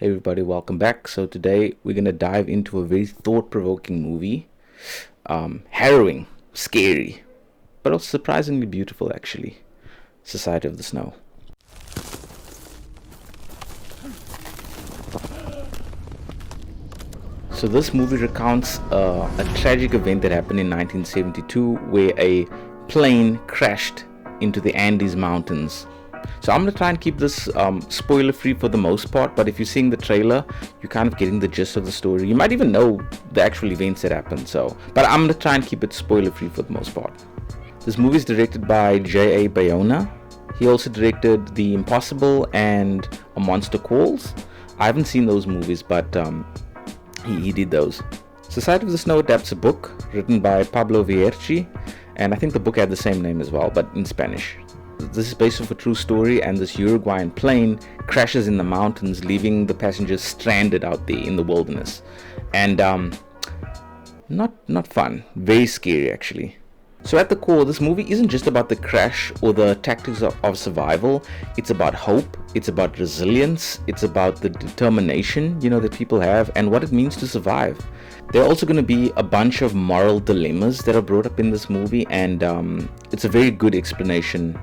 Hey everybody, welcome back. So today we're gonna dive into a very thought-provoking movie, harrowing, scary, but also surprisingly beautiful actually. Society of the Snow. So this movie recounts a tragic event that happened in 1972 where a plane crashed into the Andes Mountains. So I'm going to try and keep this spoiler free for the most part, but if you're seeing the trailer, you're kind of getting the gist of the story. You might even know the actual events that happened. But I'm going to try and keep it spoiler free for the most part. This movie is directed by J.A. Bayona. He also directed The Impossible and A Monster Calls. I haven't seen those movies, but he did those. Society of the Snow adapts a book written by Pablo Vierci, and I think the book had the same name as well, but in Spanish. This is based off a true story, and this Uruguayan plane crashes in the mountains, leaving the passengers stranded out there in the wilderness. And not fun, very scary actually. So at the core, this movie isn't just about the crash or the tactics of survival. It's about hope, it's about resilience, it's about the determination, that people have and what it means to survive. There are also going to be a bunch of moral dilemmas that are brought up in this movie, and it's a very good explanation.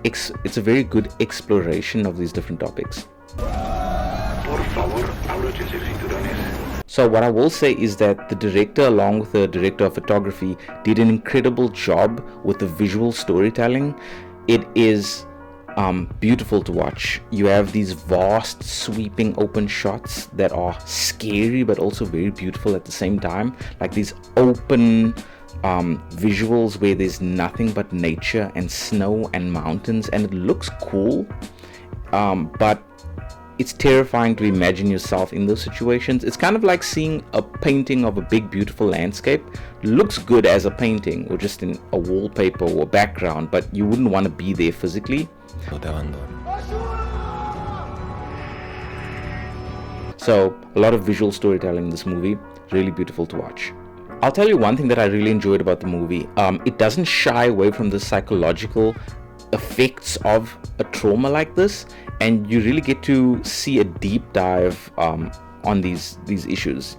It's a very good exploration of these different topics. Por favor, abróchense cinturones. So what I will say is that the director, along with the director of photography, did an incredible job with the visual storytelling. It is beautiful to watch. You have these vast, sweeping, open shots that are scary but also very beautiful at the same time. Like these open visuals where there's nothing but nature and snow and mountains, and it looks cool, but it's terrifying to imagine yourself in those situations. It's kind of like seeing a painting of a big beautiful landscape. Looks good as a painting or just in a wallpaper or background, but you wouldn't want to be there physically. So a lot of visual storytelling in this movie, really beautiful to watch. I'll tell you one thing that I really enjoyed about the movie. It doesn't shy away from the psychological effects of a trauma like this, and you really get to see a deep dive on these issues.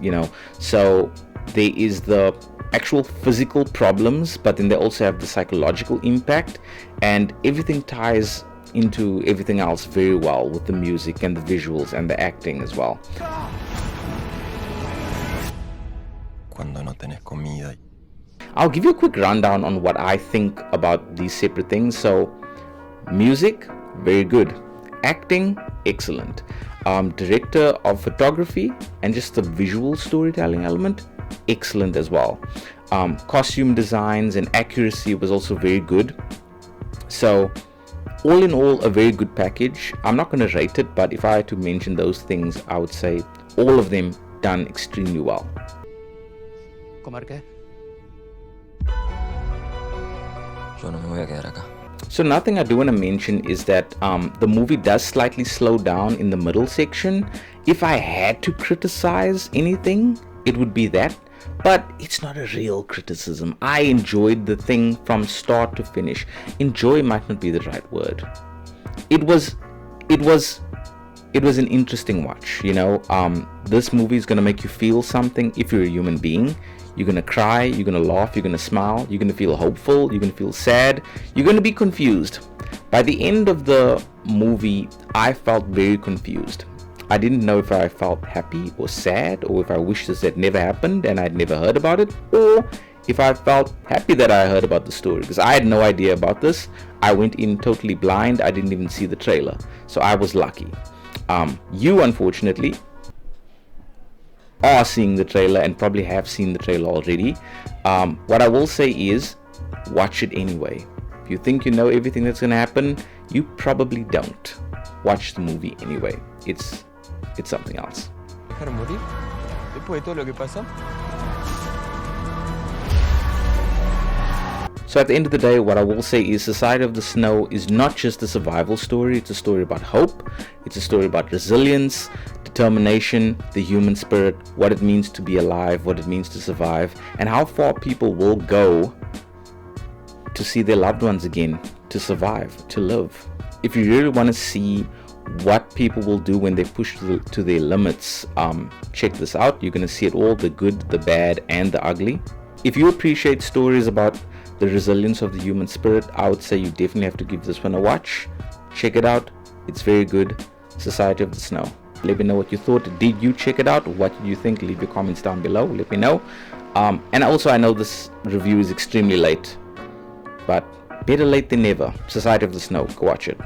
So there is the actual physical problems, but then they also have the psychological impact, and everything ties into everything else very well with the music and the visuals and the acting as well. Cuando no tenés comida. I'll give you a quick rundown on what I think about these separate things. So music, very good. Acting, excellent. Director of photography and just the visual storytelling element, excellent as well. Costume designs and accuracy was also very good. So all in all, a very good package. I'm not going to rate it, but if I had to mention those things, I would say all of them done extremely well. So another thing I do want to mention is that the movie does slightly slow down in the middle section. If I had to criticize anything, it would be that. But it's not a real criticism. I enjoyed the thing from start to finish. Enjoy might not be the right word. It was an interesting watch. This movie is gonna make you feel something if you're a human being. You're gonna cry, you're gonna laugh, you're gonna smile, you're gonna feel hopeful, you're gonna feel sad, you're gonna be confused. By the end of the movie, I felt very confused. I didn't know if I felt happy or sad, or if I wished this had never happened and I'd never heard about it, or if I felt happy that I heard about the story, because I had no idea about this. I went in totally blind. I didn't even see the trailer, so I was lucky. You unfortunately are seeing the trailer and probably have seen the trailer already. What I will say is watch it anyway. If you think you know everything that's going to happen, you probably don't. Watch the movie anyway. It's something else. So at the end of the day, what I will say is Society of the Snow is not just a survival story. It's a story about hope. It's a story about resilience, determination, the human spirit, what it means to be alive, what it means to survive, and how far people will go to see their loved ones again, to survive, to live. If you really want to see what people will do when they push to their limits. Check this out. You're going to see it all, the good, the bad, and the ugly. If you appreciate stories about the resilience of the human spirit, I would say you definitely have to give this one a watch. Check it out. It's very good. Society of the Snow. Let me know what you thought. Did you check it out? What did you think? Leave your comments down below. Let me know. And also, I know this review is extremely late, but better late than never. Society of the Snow. Go watch it.